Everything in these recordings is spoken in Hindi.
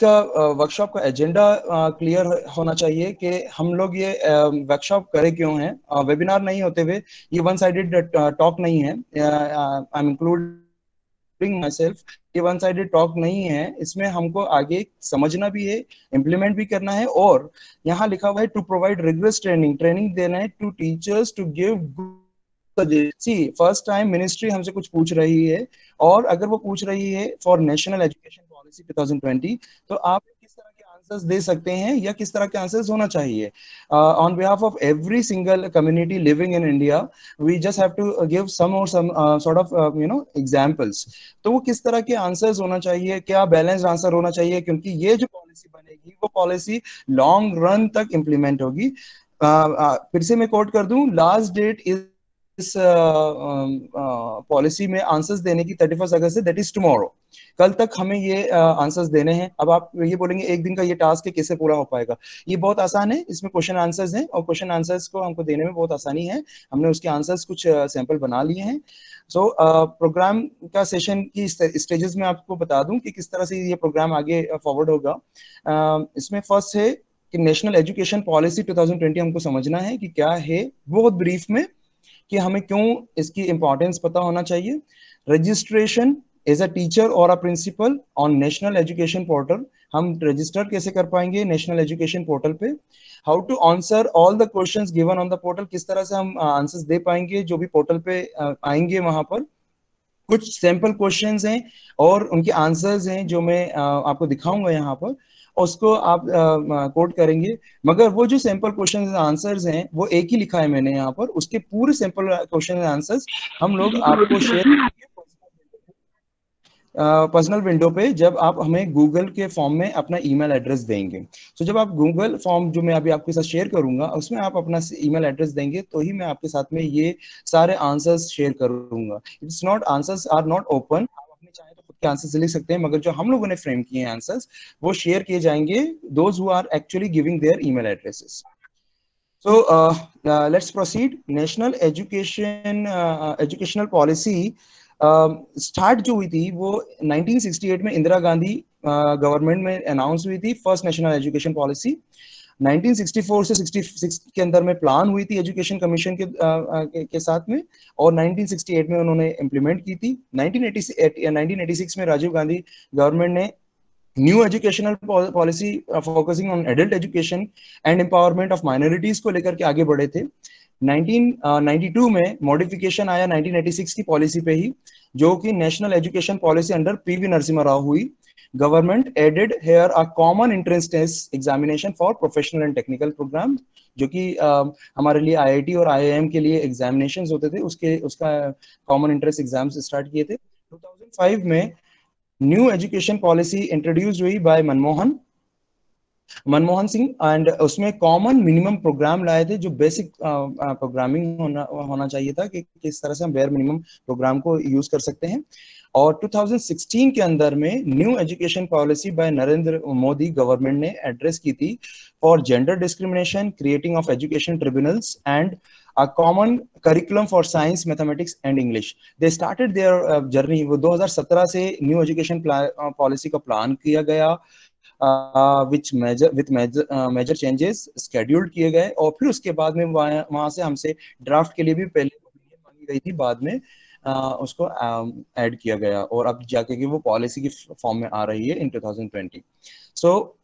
का वर्कशॉप का एजेंडा क्लियर होना चाहिए कि हम लोग ये वर्कशॉप करें क्यों है। वेबिनार नहीं होते हुए ये वन साइडेड टॉक नहीं है। I am including my self, ये वन साइडेड टॉक नहीं है। इसमें हमको आगे समझना भी है, इम्प्लीमेंट भी करना है, और यहाँ लिखा हुआ है to provide rigorous training, training देना है to teachers to give see. First time ministry हमसे कुछ पूछ रही है, और अगर वो पूछ रही है फॉर नेशनल एजुकेशन पॉलिसी 2020, तो आप किस तरह के आंसर्स दे सकते हैं या किस तरह के आंसर्स होना चाहिए on behalf of every single community living in India. We just have to give some और सम सॉर्ट ऑफ एग्जांपल्स। तो वो किस तरह के आंसर्स होना चाहिए, क्या बैलेंस्ड आंसर होना चाहिए, क्योंकि ये जो पॉलिसी बनेगी वो पॉलिसी लॉन्ग रन तक इम्प्लीमेंट होगी। फिर से मैं कोट कर दूं, लास्ट डेट इस पॉलिसी में आंसर्स देने की 31 अगस्त से, दैट इज टुमारो। कल तक हमें ये आंसर्स देने हैं। अब आप ये बोलेंगे एक दिन का ये टास्क है, कैसे पूरा हो पाएगा? ये बहुत आसान है, इसमें क्वेश्चन आंसर्स हैं और क्वेश्चन आंसर्स को हमको देने में बहुत आसानी है। हमने उसके आंसर्स कुछ सैंपल बना लिए हैं। सो प्रोग्राम का सेशन की स्टेजेस में आपको बता दूं कि किस तरह से ये प्रोग्राम आगे फॉरवर्ड होगा। इसमें फर्स्ट है कि नेशनल एजुकेशन पॉलिसी 2020 हमको समझना है कि क्या है, बहुत ब्रीफ में, कि हमें क्यों इसकी इंपॉर्टेंस पता होना चाहिए। रजिस्ट्रेशन एज अ टीचर और a principal on national education portal, हम रजिस्टर कैसे कर पाएंगे नेशनल एजुकेशन पोर्टल पे। How to answer all the questions given on the portal, किस तरह से हम आंसर्स दे पाएंगे जो भी पोर्टल पे आएंगे। वहां पर कुछ सैंपल क्वेश्चंस हैं और उनके आंसर्स हैं जो मैं आपको दिखाऊंगा यहाँ पर, उसको आप कोड करेंगे। मगर वो जो सैंपल क्वेश्चन आंसर्स हैं वो एक ही लिखा है मैंने यहाँ पर, उसके पूरे सैंपल क्वेश्चन आंसर्स हम लोग आपको शेयर करेंगे पर्सनल विंडो पे, जब आप हमें गूगल के फॉर्म में अपना ईमेल एड्रेस देंगे। तो जब आप गूगल फॉर्म जो मैं अभी आपके साथ शेयर करूंगा उसमें आप अपना ईमेल एड्रेस देंगे तो ही मैं आपके साथ में ये सारे आंसर्स शेयर करूंगा। It's not, answers are not open, आप अपने चाहे तो खुद के आंसर्स लिख सकते हैं, मगर जो हम लोगों ने फ्रेम किए हैं आंसर्स वो शेयर किए जाएंगे those who are actually giving their email addresses. So let's proceed. National Education Educational Policy start जो हुई थी वो 1968 में इंदिरा गांधी गवर्नमेंट में अनाउंस हुई थी, फर्स्ट नेशनल एजुकेशन पॉलिसी। 1964 से 66 के अंदर में प्लान हुई थी एजुकेशन कमीशन के साथ में, और 1968 में उन्होंने इम्प्लीमेंट की थी। 1986 में राजीव गांधी गवर्नमेंट ने new educational policy focusing on adult education and empowerment of minorities को लेकर के आगे बढ़े थे। 1992 में मॉडिफिकेशन आया 1986 की पॉलिसी पे ही, जो कि national education policy under PV Narasimha Rao हुई। Government aided here a common entrance test examination for professional and technical programme, जो कि हमारे लिए आईआईटी और आईआईएम के लिए एग्जामिनेशंस होते थे, उसका कॉमन एंट्रेंस एग्जाम्स स्टार्ट किए थे। 2005 में न्यू एजुकेशन पॉलिसी इंट्रोड्यूस हुई बाय मनमोहन सिंह, एंड उसमें कॉमन मिनिमम प्रोग्राम लाए थे, जो बेसिक प्रोग्रामिंग होना चाहिए था कि किस तरह से हम बेयर मिनिमम प्रोग्राम को यूज कर सकते हैं। और 2016 के अंदर में new education policy bye Narendra Modi government ने एड्रेस की थी for gender discrimination, creating of education tribunals and a common curriculum for science, mathematics and English. They started their journey, वो 2017 से न्यू एजुकेशन पॉलिसी का प्लान किया गया, विच मेजर चेंजेस स्केड्यूल्ड किए गए, और फिर उसके बाद में वहां से हमसे ड्राफ्ट के लिए भी पहले मांगी गई थी, बाद में उसको ऐड किया गया और अब जाके कि वो पॉलिसी की फॉर्म में आ रही है इन 2020। सो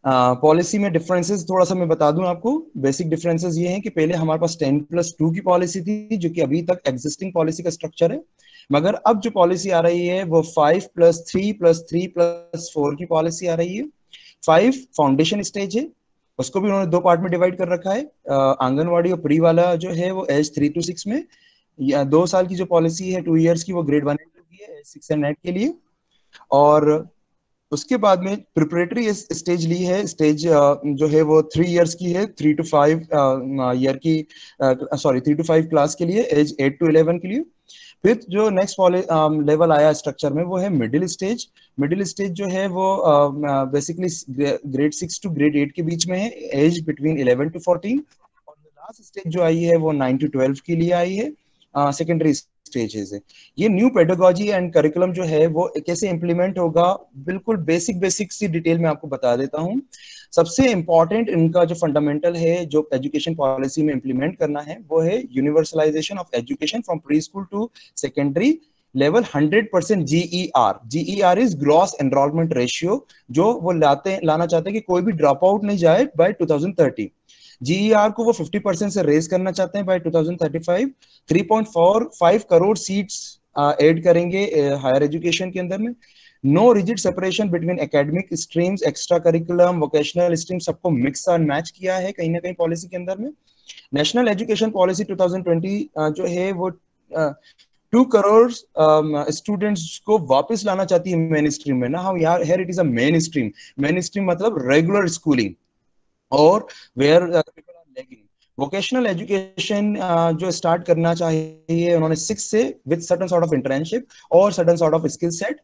पॉलिसी में डिफरेंसेस थोड़ा सा मैं बता दूं आपको। बेसिक डिफरेंसेस ये हैं कि पहले हमारे पास 10+2 की पॉलिसी थी, जो कि अभी तक एग्जिस्टिंग पॉलिसी का स्ट्रक्चर है, मगर अब जो पॉलिसी आ रही है वो 5+3+3+4 की पॉलिसी आ रही है। 5 फाउंडेशन स्टेज है, उसको भी उन्होंने 2 पार्ट में डिवाइड कर रखा है। आंगनवाड़ी और प्री वाला जो है वो एज 3 to 6 में, 2 साल की जो पॉलिसी है 2 years की, वो ग्रेड 1 and 2 की है, 6 and 8 के लिए। और उसके बाद में प्रिपरेटरी स्टेज ली है, स्टेज जो है वो 3 years की है, 3 to 5 ईयर की, सॉरी 3 to 5 क्लास के लिए, एज 8 to 11 के लिए। फिर जो नेक्स्ट लेवल आया स्ट्रक्चर में वो है मिडिल स्टेज। मिडिल स्टेज जो है वो बेसिकली ग्रेड 6 to grade 8 के बीच में है, एज बिटवीन 11 to 14। और लास्ट स्टेज जो आई है वो 9 to 12 के लिए आई है, सेकेंडरी स्टेजेस है। ये न्यू पेडागोजी एंड करिकुलम जो है वो कैसे इंप्लीमेंट होगा, बिल्कुल बेसिक बेसिक सी डिटेल में आपको बता देता हूँ। सबसे इंपॉर्टेंट इनका जो फंडामेंटल है जो एजुकेशन पॉलिसी में इंप्लीमेंट करना है वो है universalization of education from pre school to secondary level 100% GER. GER is gross enrolment ratio, जो वो लाना चाहते हैं कि कोई भी ड्रॉप आउट नहीं जाए बाय 2030। जीईआर को वो 50% से रेज करना चाहते हैं बाय 2035। 3.45 करोड़ सीट्स ऐड करेंगे हायर एजुकेशन के अंदर में। No rigid separation between academic streams, extra curriculum, vocational stream, सबको मिक्स एंड मैच किया है कहीं ना कहीं पॉलिसी के अंदर में। नेशनल एजुकेशन पॉलिसी 2020 जो है वो 2 करोड़ स्टूडेंट्स को वापस लाना चाहती है मेन स्ट्रीम में ना। हम यार here it is a mainstream. Mainstream मतलब रेगुलर स्कूलिंग, और where people are lagging. Vocational education जो स्टार्ट करना चाहिए उन्होंने 6 से with certain sort of internship और certain sort of skill set.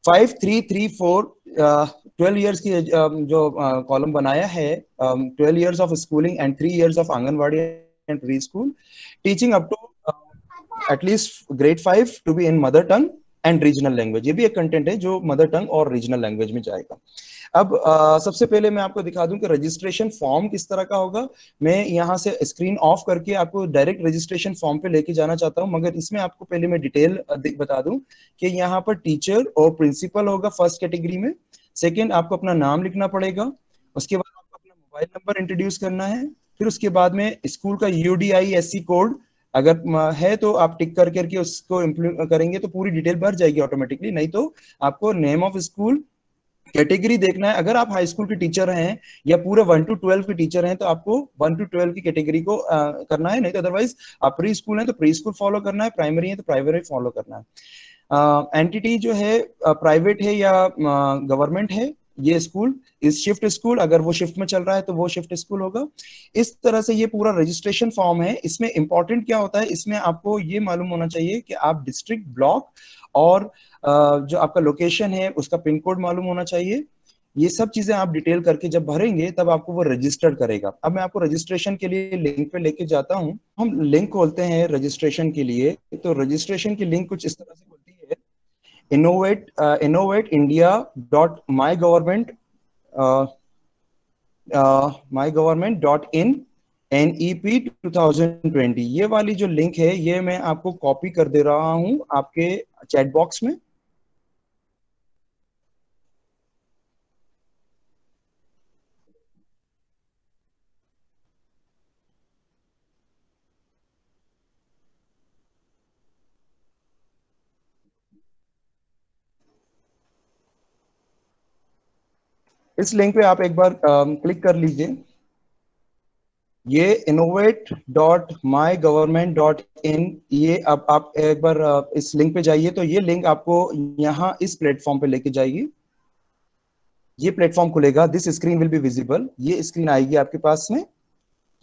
5-3-3-4 12 years की जो कॉलम बनाया है, 12 years of schooling and 3 years of anganwadi and pre school teaching up to at least grade 5 to be in mother tongue and regional language. ये भी एक कंटेंट है जो मदर टंग और रीजनल लैंग्वेज में जाएगा। अब सबसे पहले मैं आपको दिखा दूं कि रजिस्ट्रेशन फॉर्म किस तरह का होगा। मैं यहाँ से स्क्रीन ऑफ करके आपको डायरेक्ट रजिस्ट्रेशन फॉर्म पे लेके जाना चाहता हूँ, मगर इसमें आपको पहले मैं डिटेल बता दूं कि यहाँ पर टीचर और प्रिंसिपल होगा फर्स्ट कैटेगरी में। सेकेंड, आपको अपना नाम लिखना पड़ेगा। उसके बाद आपको अपना मोबाइल नंबर इंट्रोड्यूस करना है। फिर उसके बाद में स्कूल का UDISC कोड अगर है तो आप टिक कर करके उसको इम्प्लीमेंट करेंगे तो पूरी डिटेल भर जाएगी ऑटोमेटिकली। नहीं तो आपको नेम ऑफ स्कूल, कैटेगरी देखना है। अगर आप हाई स्कूल के टीचर हैं या पूरे 1 to 12 के टीचर हैं तो आपको 1 to 12 की कैटेगरी को करना है। नहीं तो अदरवाइज आप प्री स्कूल है तो प्री स्कूल फॉलो करना है, प्राइमरी है तो प्राइमरी फॉलो करना है। एंटिटी जो है प्राइवेट है या गवर्नमेंट है, ये स्कूल इस शिफ्ट स्कूल, अगर वो शिफ्ट में चल रहा है तो वो शिफ्ट स्कूल होगा। इस तरह से ये पूरा रजिस्ट्रेशन फॉर्म है। इसमें इंपॉर्टेंट क्या होता है, इसमें आपको ये मालूम होना चाहिए कि आप डिस्ट्रिक्ट, ब्लॉक और जो आपका लोकेशन है उसका पिन कोड मालूम होना चाहिए। ये सब चीजें आप डिटेल करके जब भरेंगे तब आपको वो रजिस्टर करेगा। अब मैं आपको रजिस्ट्रेशन के लिए लिंक पे लेके जाता हूँ। हम लिंक खोलते हैं रजिस्ट्रेशन के लिए, तो रजिस्ट्रेशन की लिंक कुछ इस तरह से खुलती है। innovateindia.mygovernment mygovernment.in NEP 2020, ये वाली जो लिंक है ये मैं आपको कॉपी कर दे रहा हूं आपके चैट बॉक्स में। इस लिंक पे आप एक बार क्लिक कर लीजिए। ये innovate.mygovernment.in, ये अब आप एक बार इस लिंक पे जाइए तो ये लिंक आपको यहाँ इस प्लेटफॉर्म पे लेके जाएगी। ये प्लेटफॉर्म खुलेगा, this screen will be visible, ये स्क्रीन आएगी आपके पास में।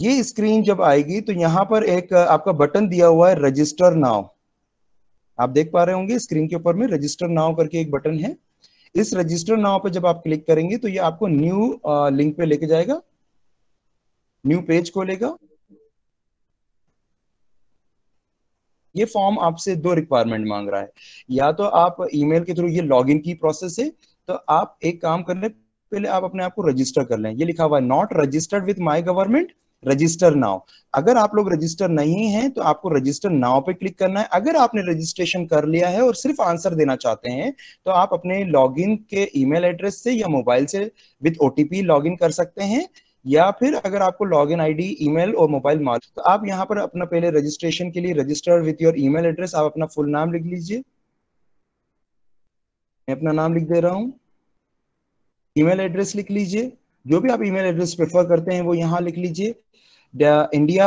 ये स्क्रीन जब आएगी तो यहाँ पर एक आपका बटन दिया हुआ है रजिस्टर नाउ। आप देख पा रहे होंगे स्क्रीन के ऊपर में रजिस्टर नाउ करके एक बटन है। इस रजिस्टर नाउ पे जब आप क्लिक करेंगे तो ये आपको न्यू लिंक पे लेके जाएगा, न्यू पेज खोलेगा। ये फॉर्म आपसे दो रिक्वायरमेंट मांग रहा है। या तो आप ईमेल के थ्रू, ये लॉगिन की प्रोसेस है, तो आप एक काम कर लें, पहले आप अपने आप को रजिस्टर कर लें। ये लिखा हुआ है not registered with my government, register now. अगर आप लोग रजिस्टर नहीं हैं तो आपको रजिस्टर नाउ पे क्लिक करना है। अगर आपने रजिस्ट्रेशन कर लिया है और सिर्फ आंसर देना चाहते हैं तो आप अपने लॉगिन के ईमेल एड्रेस से या मोबाइल से विद OTP लॉगिन कर सकते हैं। या फिर अगर आपको लॉगिन आईडी, ईमेल और मोबाइल मालूम तो आप यहाँ पर अपना पहले रजिस्ट्रेशन के लिए register with your email address, आप अपना फुल नाम लिख लीजिए। मैं अपना नाम लिख दे रहा हूँ। ईमेल एड्रेस लिख लीजिए, जो भी आप ईमेल एड्रेस प्रेफर करते हैं वो यहाँ लिख लीजिए। इंडिया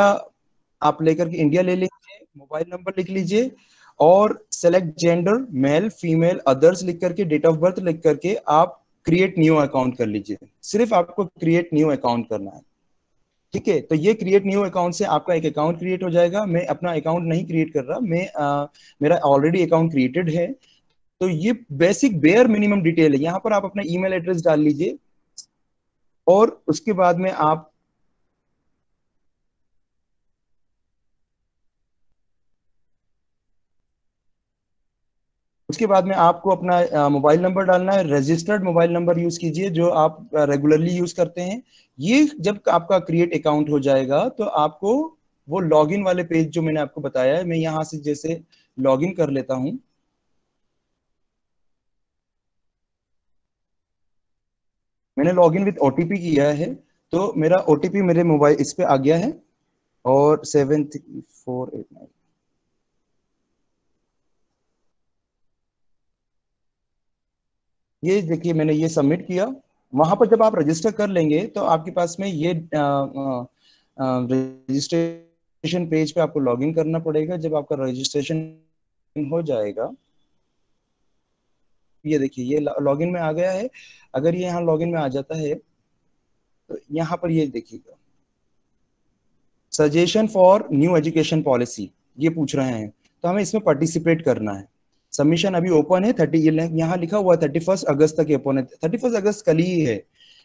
आप लेकर के इंडिया ले लीजिए। मोबाइल नंबर लिख लीजिए और select gender, male female others लिख करके, डेट ऑफ बर्थ लिख करके आप क्रिएट न्यू अकाउंट कर लीजिए। सिर्फ आपको क्रिएट न्यू अकाउंट करना है, ठीक है। तो ये क्रिएट न्यू अकाउंट से आपका एक अकाउंट क्रिएट हो जाएगा। मैं अपना अकाउंट नहीं क्रिएट कर रहा, मैं मेरा ऑलरेडी अकाउंट क्रिएटेड है। तो ये बेसिक बेयर मिनिमम डिटेल है। यहाँ पर आप अपना ईमेल एड्रेस डाल लीजिए और उसके बाद में आप उसके बाद में आपको अपना मोबाइल नंबर डालना है, रजिस्टर्ड मोबाइल नंबर यूज कीजिए जो आप रेगुलरली यूज करते हैं। ये जब आपका क्रिएट अकाउंट हो जाएगा तो आपको वो लॉगिन वाले पेज जो मैंने आपको बताया है, मैं यहाँ से जैसे लॉगिन कर लेता हूँ। मैंने लॉगिन विद ओटीपी किया है, तो मेरा ओटीपी मेरे मोबाइल इस पे आ गया है, और 73489। ये देखिए मैंने ये सबमिट किया। वहां पर जब आप रजिस्टर कर लेंगे तो आपके पास में ये रजिस्ट्रेशन पेज पे आपको लॉगिन करना पड़ेगा। जब आपका रजिस्ट्रेशन हो जाएगा, ये देखिए ये लॉगिन में आ गया है। अगर ये यहाँ लॉगिन में आ जाता है तो यहाँ पर ये देखिएगा, suggestion for new education policy ये पूछ रहे हैं, तो हमें इसमें पार्टिसिपेट करना है। सबमिशन अभी ओपन है, 30 यहाँ लिखा हुआ है 31 अगस्त तक ओपन है। 31 अगस्त कल ही है।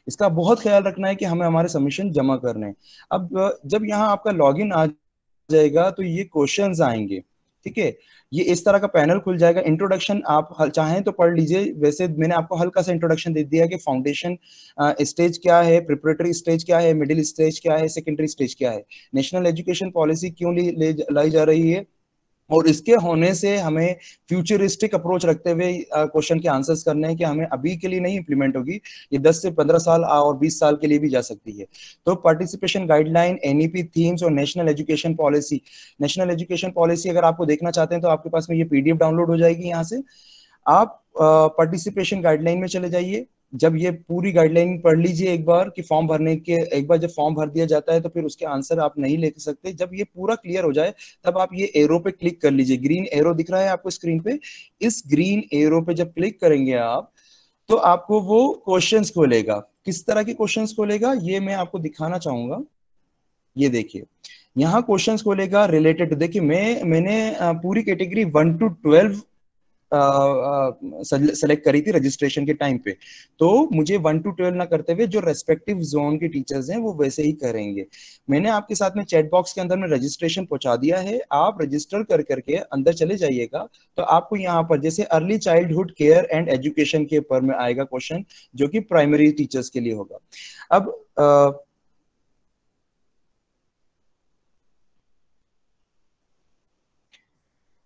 इसका बहुत ख्याल रखना है कि हमें हमारे सबमिशन जमा करने हैं। अब जब यहाँ आपका लॉगिन आ जाएगा तो ये क्वेश्चंस आएंगे, ठीक है। ये इस तरह का पैनल खुल जाएगा। इंट्रोडक्शन आप चाहें तो पढ़ लीजिए, वैसे मैंने आपको हल्का सा इंट्रोडक्शन दे दिया कि फाउंडेशन स्टेज क्या है, प्रिपरेटरी स्टेज क्या है, मिडिल स्टेज क्या है, सेकेंडरी स्टेज क्या है, नेशनल एजुकेशन पॉलिसी क्यों लाई जा रही है, और इसके होने से हमें फ्यूचरिस्टिक अप्रोच रखते हुए क्वेश्चन के आंसर्स करने हैं कि हमें अभी के लिए नहीं इंप्लीमेंट होगी, ये 10 से 15 साल और 20 साल के लिए भी जा सकती है। तो पार्टिसिपेशन गाइडलाइन, एनईपी थीम्स और national education policy. National education policy अगर आपको देखना चाहते हैं तो आपके पास में ये पीडीएफ डाउनलोड हो जाएगी। यहाँ से आप पार्टिसिपेशन गाइडलाइन में चले जाइए। जब ये पूरी गाइडलाइन पढ़ लीजिए एक बार, कि फॉर्म भरने के एक बार जब फॉर्म भर दिया जाता है तो फिर उसके आंसर आप नहीं ले सकते। जब ये पूरा क्लियर हो जाए तब आप ये एरो पे क्लिक कर लीजिए। ग्रीन एरो दिख रहा है आपको स्क्रीन पे, इस ग्रीन एरो पे जब क्लिक करेंगे आप तो आपको वो क्वेश्चंस खोलेगा। किस तरह के क्वेश्चंस खोलेगा ये मैं आपको दिखाना चाहूंगा। ये देखिए यहाँ क्वेश्चंस खोलेगा रिलेटेड। देखिए मैंने पूरी कैटेगरी 1 to 12 सेलेक्ट करी थी रजिस्ट्रेशन के टाइम पे, तो मुझे 1 to 12 ना करते हुए जो रेस्पेक्टिव जोन के टीचर्स हैं वो वैसे ही करेंगे। मैंने आपके साथ में चैट बॉक्स के अंदर में रजिस्ट्रेशन पहुंचा दिया है, आप रजिस्टर कर करके अंदर चले जाइएगा। तो आपको यहाँ पर जैसे early childhood care and education के ऊपर में आएगा क्वेश्चन, जो कि प्राइमरी टीचर्स के लिए होगा। अब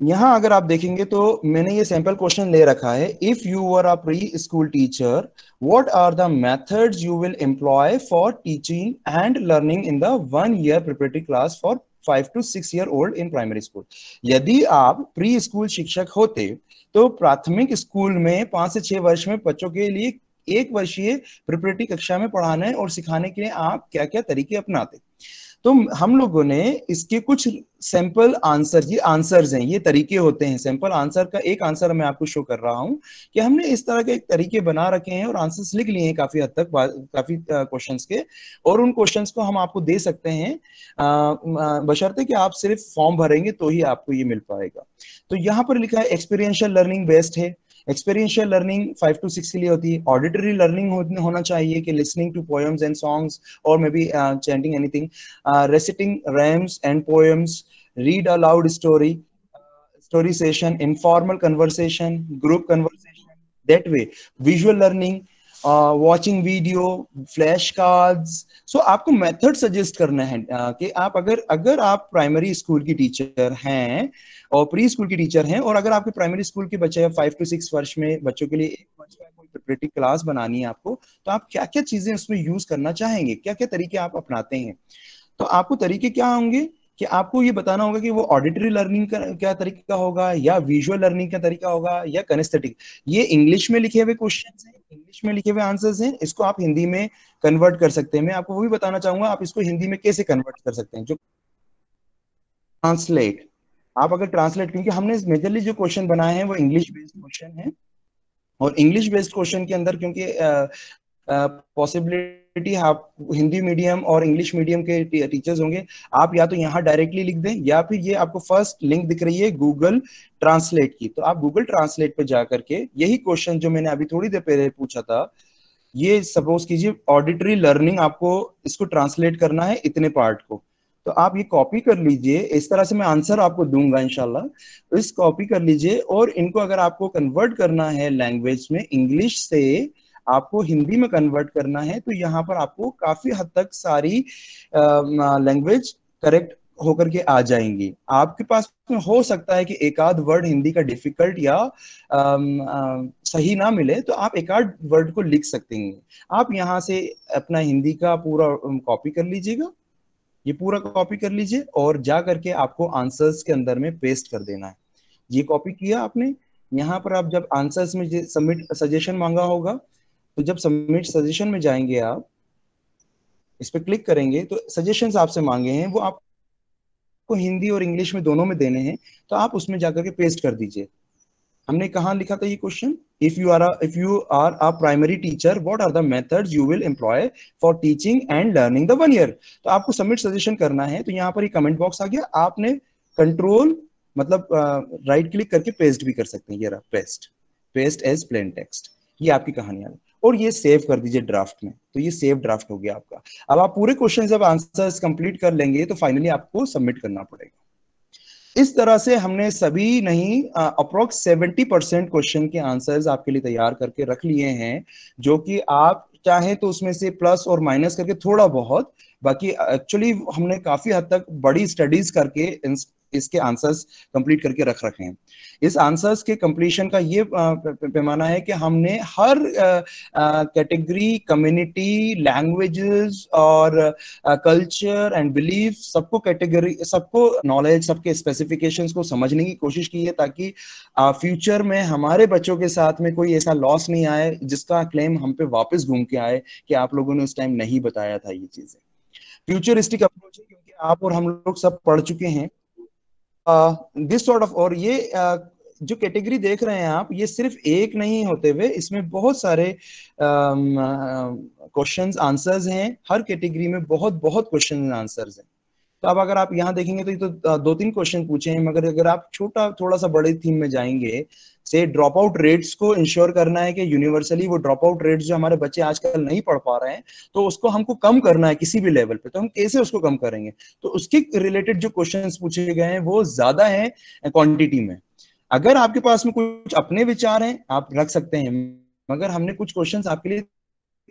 यहाँ अगर आप देखेंगे तो मैंने ये सैंपल क्वेश्चन ले रखा है। If you are a pre school teacher, what are the methods you will employ for teaching and learning in the 1 year preparatory class for 5 to 6 year old in primary school. यदि आप प्री स्कूल शिक्षक होते तो प्राथमिक स्कूल में 5 से 6 वर्ष में बच्चों के लिए 1 वर्षीय प्रिपरेटरी कक्षा में पढ़ाने और सिखाने के लिए आप क्या क्या तरीके अपनाते। तो हम लोगों ने इसके कुछ सैंपल आंसर, ये आंसर्स हैं, ये तरीके होते हैं। सैंपल आंसर का एक आंसर मैं आपको शो कर रहा हूं कि हमने इस तरह के एक तरीके बना रखे हैं और आंसर्स लिख लिए हैं काफी हद तक, काफी क्वेश्चंस के। और उन क्वेश्चंस को हम आपको दे सकते हैं बशर्ते कि आप सिर्फ फॉर्म भरेंगे तो ही आपको ये मिल पाएगा। तो यहाँ पर लिखा है एक्सपीरियंशियल लर्निंग बेस्ट है। एक्सपीरियंशियल लर्निंग 5 to 6 के लिए होती है। ऑडिटरी लर्निंग होना चाहिए कि listening to poems and songs और maybe chanting anything, reciting rhymes and poems, read aloud story, story session, informal conversation, group conversation, that way. Visual learning, watching video, flash cards. So आपको मेथड सजेस्ट करना है कि आप अगर अगर आप प्राइमरी स्कूल की टीचर हैं और प्री स्कूल की टीचर हैं, और अगर आपके प्राइमरी स्कूल के बच्चे 5 to 6 वर्ष में बच्चों के लिए 1 वर्ष का कोई प्रिपरेटरी क्लास बनानी है आपको, तो आप क्या क्या चीजें उसमें यूज करना चाहेंगे, क्या क्या तरीके आप अपनाते हैं। तो आपको तरीके क्या होंगे कि आपको ये बताना होगा कि वो ऑडिटरी लर्निंग का क्या तरीका होगा, या विजुअल लर्निंग का तरीका होगा, या कनेस्थेटिक। ये इंग्लिश में लिखे हुए क्वेश्चंस हैं, इंग्लिश में लिखे हुए आंसर्स हैं। इसको आप हिंदी में कन्वर्ट कर सकते हैं। मैं आपको वो भी बताना चाहूंगा आप इसको हिंदी में कैसे कन्वर्ट कर सकते हैं। जो ट्रांसलेट, आप अगर ट्रांसलेट, क्योंकि हमने मेजरली जो क्वेश्चन बनाए हैं वो इंग्लिश बेस्ड क्वेश्चन है, और इंग्लिश बेस्ड क्वेश्चन के अंदर क्योंकि पॉसिबिलिटी आप हिंदी मीडियम और इंग्लिश मीडियम के टीचर्स होंगे, आप या तो यहाँ डायरेक्टली लिख दें, या फिर ये आपको फर्स्ट लिंक दिख रही है गूगल ट्रांसलेट की, तो आप गूगल ट्रांसलेट पे जा करके यही क्वेश्चन जो मैंने अभी थोड़ी देर पहले पूछा था, ये सपोज कीजिए ऑडिटरी लर्निंग, आपको इसको ट्रांसलेट करना है इतने पार्ट को। तो आप ये कॉपी कर लीजिए, इस तरह से मैं आंसर आपको दूंगा इंशाल्लाह। तो इस कॉपी कर लीजिए, और इनको अगर आपको कन्वर्ट करना है लैंग्वेज में, इंग्लिश से आपको हिंदी में कन्वर्ट करना है, तो यहाँ पर आपको काफी हद तक सारी लैंग्वेज करेक्ट होकर के आ जाएंगी। आपके पास में हो सकता है कि एक आध वर्ड हिंदी का डिफिकल्ट या सही ना मिले, तो आप एक आध वर्ड को लिख सकते हैं। आप यहाँ से अपना हिंदी का पूरा कॉपी कर लीजिएगा, ये पूरा कॉपी कर लीजिए, और जा करके आपको आंसर्स के अंदर में पेस्ट कर देना है। ये कॉपी किया आपने, यहाँ पर आप जब आंसर्स में सबमिट सजेशन मांगा होगा, तो जब सबमिट सजेशन में जाएंगे, आप इस पर क्लिक करेंगे, तो सजेशंस आपसे मांगे हैं वो आपको हिंदी और इंग्लिश में दोनों में देने हैं, तो आप उसमें जाकर के पेस्ट कर दीजिए। हमने कहाँ लिखा था ये question, if you are a primary teacher, what are the methods you will employ for teaching and learning the 1 year. तो आपको सबमिट सजेशन करना है, तो यहाँ पर ये कमेंट बॉक्स आ गया, आपने कंट्रोल मतलब राइट क्लिक करके पेस्ट भी कर सकते हैं। ये रहा paste, paste as plain text, ये आपकी कहानी आ गई, और ये सेव कर दीजिए ड्राफ्ट में। तो ये सेव ड्राफ्ट हो गया आपका। अब आप पूरे क्वेश्चन जब आंसर्स कंप्लीट कर लेंगे, तो फाइनली आपको सबमिट करना पड़ेगा। इस तरह से हमने सभी नहीं, अप्रोक्स 70% क्वेश्चन के आंसर्स आपके लिए तैयार करके रख लिए हैं, जो कि आप चाहे तो उसमें से प्लस और माइनस करके थोड़ा बहुत, बाकी एक्चुअली हमने काफी हद तक बड़ी स्टडीज करके इसके आंसर्स कंप्लीट करके रख रखे हैं। इस आंसर्स के कंप्लीशन का ये पैमाना है कि हमने हर कैटेगरी, कम्युनिटी, लैंग्वेजेस और कल्चर एंड बिलीफ, सबको कैटेगरी, सबको नॉलेज, सबके स्पेसिफिकेशंस को समझने की कोशिश की है, ताकि फ्यूचर में हमारे बच्चों के साथ में कोई ऐसा लॉस नहीं आए जिसका क्लेम हम पे वापस घूम के आए कि आप लोगों ने उस टाइम नहीं बताया था ये चीजें। फ्यूचरिस्टिक अप्रोच है, क्योंकि आप और हम लोग सब पढ़ चुके हैं दिस सॉर्ट ऑफ। और ये जो कैटेगरी देख रहे हैं आप, ये सिर्फ एक नहीं होते हुए, इसमें बहुत सारे क्वेश्चंस आंसर्स हैं। हर कैटेगरी में बहुत बहुत क्वेश्चन आंसर्स हैं। तो अब अगर आप यहाँ देखेंगे, तो ये तो 2-3 क्वेश्चन पूछे हैं, मगर अगर आप छोटा थोड़ा सा बड़े थीम में जाएंगे, से ड्रॉप आउट रेट्स को इंश्योर करना है कि यूनिवर्सली वो ड्रॉप आउट रेट्स जो हमारे बच्चे आजकल नहीं पढ़ पा रहे हैं, तो उसको हमको कम करना है किसी भी लेवल पे, तो हम कैसे उसको कम करेंगे। तो उसके रिलेटेड जो क्वेश्चंस पूछे गए हैं वो ज्यादा है क्वांटिटी में। अगर आपके पास में कुछ अपने विचार हैं, आप रख सकते हैं, मगर हमने कुछ क्वेश्चंस आपके लिए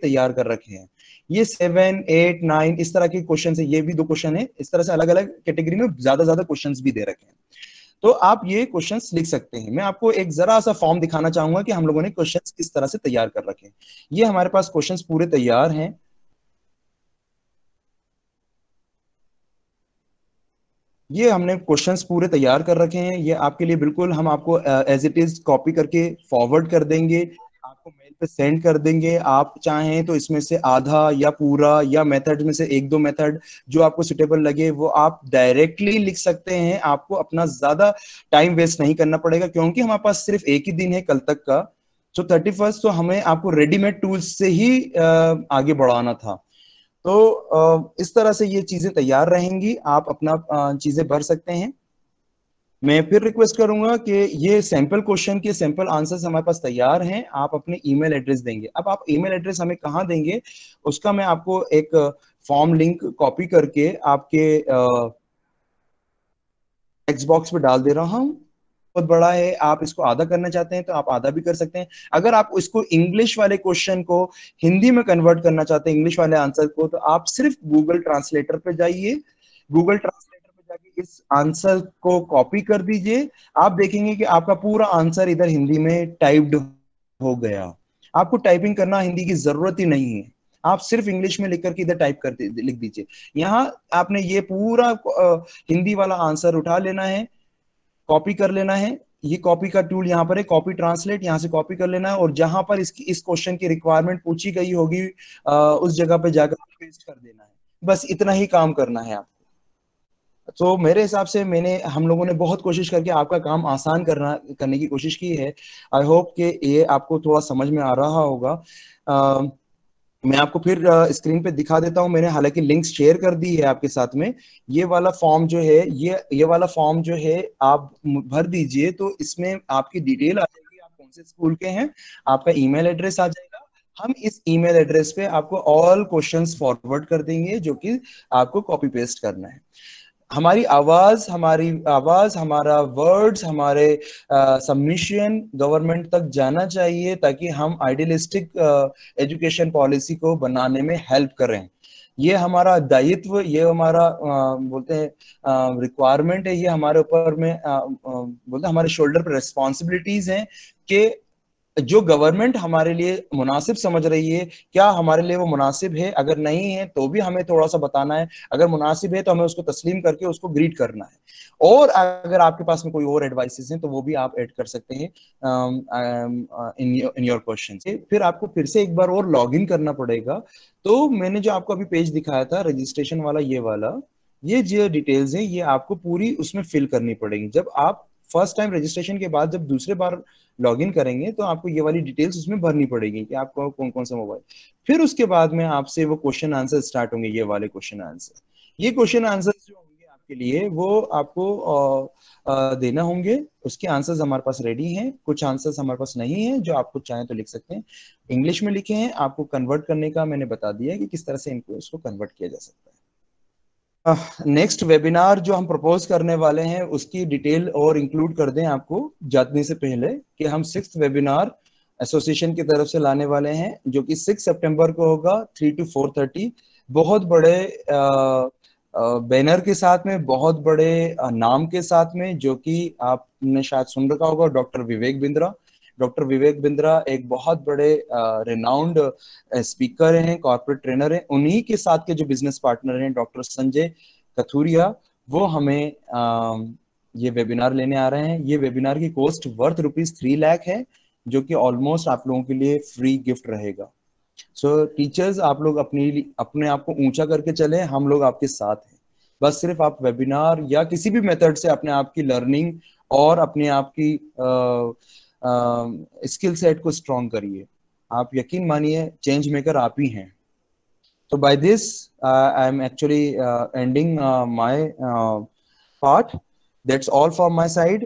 तैयार कर रखे हैं। ये 7, 8, 9 इस तरह के क्वेश्चन है, ये भी 2 क्वेश्चन है, इस तरह से अलग अलग कैटेगरी में ज्यादा ज्यादा क्वेश्चंस भी दे रखे हैं। तो आप ये क्वेश्चंस लिख सकते हैं। मैं आपको एक जरा सा फॉर्म दिखाना चाहूंगा कि हम लोगों ने क्वेश्चंस किस तरह से तैयार कर रखे हैं। ये हमारे पास क्वेश्चंस पूरे तैयार हैं। ये हमने क्वेश्चंस पूरे तैयार कर रखे हैं, ये आपके लिए बिल्कुल हम आपको एज इट इज कॉपी करके फॉरवर्ड कर देंगे, आपको मेल पे सेंड कर देंगे। आप चाहें तो इसमें से आधा या पूरा या मेथड में से 1-2 मेथड जो आपको सुटेबल लगे वो आप डायरेक्टली लिख सकते हैं। आपको अपना ज्यादा टाइम वेस्ट नहीं करना पड़ेगा, क्योंकि हमारे पास सिर्फ एक ही दिन है कल तक का, तो 31st, तो हमें आपको रेडीमेड टूल्स से ही आगे बढ़ाना था। तो इस तरह से ये चीजें तैयार रहेंगी, आप अपना चीजें भर सकते हैं। मैं फिर रिक्वेस्ट करूंगा कि ये सैंपल क्वेश्चन के सैंपल आंसर्स हमारे पास तैयार हैं, आप अपने ईमेल एड्रेस देंगे। अब आप ईमेल एड्रेस हमें कहाँ देंगे, उसका मैं आपको एक फॉर्म लिंक कॉपी करके आपके टेक्स्ट बॉक्स में डाल दे रहा हूँ। बहुत बड़ा है, आप इसको आधा करना चाहते हैं तो आप आधा भी कर सकते हैं। अगर आप इसको इंग्लिश वाले क्वेश्चन को हिंदी में कन्वर्ट करना चाहते हैं, इंग्लिश वाले आंसर को, तो आप सिर्फ गूगल ट्रांसलेटर पे जाइए, गूगल ट्रांसलेटर पे जाके इस आंसर को कॉपी कर दीजिए। आप देखेंगे कि आपका पूरा आंसर इधर हिंदी में टाइप्ड हो गया। आपको टाइपिंग करना हिंदी की जरूरत ही नहीं है, आप सिर्फ इंग्लिश में लिख करके इधर टाइप कर लिख दीजिए। यहाँ आपने ये पूरा हिंदी वाला आंसर उठा लेना है, कॉपी कर लेना है। ये कॉपी का टूल यहाँ पर है, कॉपी ट्रांसलेट, यहाँ से कॉपी कर लेना है, और जहां पर इसकी इस क्वेश्चन की रिक्वायरमेंट पूछी गई होगी उस जगह पे जाकर पेस्ट कर देना है। बस इतना ही काम करना है आपको। तो मेरे हिसाब से हम लोगों ने बहुत कोशिश करके आपका काम आसान करने की कोशिश की है। आई होप कि ये आपको थोड़ा समझ में आ रहा होगा। मैं आपको फिर स्क्रीन पे दिखा देता हूं, मैंने हालांकि लिंक्स शेयर कर दी है आपके साथ में। ये वाला फॉर्म जो है, ये वाला फॉर्म जो है आप भर दीजिए, तो इसमें आपकी डिटेल आ जाएगी, आप कौन से स्कूल के हैं, आपका ईमेल एड्रेस आ जाएगा, हम इस ईमेल एड्रेस पे आपको ऑल क्वेश्चंस फॉरवर्ड कर देंगे जो कि आपको कॉपी पेस्ट करना है। हमारी आवाज, हमारा वर्ड्स, हमारे सबमिशन गवर्नमेंट तक जाना चाहिए ताकि हम आइडियलिस्टिक एजुकेशन पॉलिसी को बनाने में हेल्प करें। ये हमारा दायित्व, ये हमारा बोलते हैं रिक्वायरमेंट है, ये हमारे ऊपर में बोलते हैं हमारे शोल्डर पर रिस्पॉन्सिबिलिटीज हैं कि जो गवर्नमेंट हमारे लिए मुनासिब समझ रही है, क्या हमारे लिए वो मुनासिब है, अगर नहीं है तो भी हमें थोड़ा सा बताना है, अगर मुनासिब है तो हमें उसको तस्लीम करके उसको ग्रीट करना है। और अगर आपके पास में कोई और एडवाइसेस हैं तो वो भी आप ऐड कर सकते हैं इन योर क्वेश्चन। फिर आपको फिर से एक बार और लॉग इन करना पड़ेगा। तो मैंने जो आपको अभी पेज दिखाया था रजिस्ट्रेशन वाला, ये जो डिटेल्स है ये आपको पूरी उसमें फिल करनी पड़ेगी। जब आप फर्स्ट टाइम रजिस्ट्रेशन के बाद जब दूसरे बार लॉगिन करेंगे तो आपको ये वाली डिटेल्स उसमें भरनी पड़ेगी कि आपको कौन कौन सा मोबाइल। फिर उसके बाद में आपसे वो क्वेश्चन आंसर स्टार्ट होंगे, ये वाले क्वेश्चन आंसर। ये क्वेश्चन आंसर जो होंगे आपके लिए वो आपको देना होंगे। उसके आंसर्स हमारे पास रेडी हैं, कुछ आंसर्स हमारे पास नहीं है जो आपको चाहें तो लिख सकते हैं। इंग्लिश में लिखे हैं, आपको कन्वर्ट करने का मैंने बता दिया कि किस तरह से इनको इसको कन्वर्ट किया जा सकता है। नेक्स्ट वेबिनार जो हम प्रपोज करने वाले हैं उसकी डिटेल और इंक्लूड कर दें आपको जाने से पहले कि हम 6th वेबिनार एसोसिएशन की तरफ से लाने वाले हैं जो कि 6 सितंबर को होगा 3 to 4:30। बहुत बड़े बैनर के साथ में, बहुत बड़े नाम के साथ में, जो कि आपने शायद सुन रखा होगा, डॉक्टर विवेक बिंद्रा। डॉक्टर विवेक बिंद्रा एक बहुत बड़े रिनाउंड स्पीकर हैं, कॉर्पोरेट ट्रेनर हैं। उन्हीं के साथ के जो बिजनेस पार्टनर हैं डॉक्टर संजय कथुरिया, वो हमें ये वेबिनार लेने आ रहे हैं। ये वेबिनार की कॉस्ट वर्थ ₹3 लाख है जो कि ऑलमोस्ट आप लोगों के लिए फ्री गिफ्ट रहेगा। सो टीचर्स, आप लोग अपने आप को ऊंचा करके चले, हम लोग आपके साथ हैं। बस सिर्फ आप वेबिनार या किसी भी मेथड से अपने आप की लर्निंग और अपने आप की स्किल सेट को स्ट्रॉन्ग करिए। आप यकीन मानिए चेंज मेकर आप ही हैं। So by this, I am actually ending my part. That's all from my side.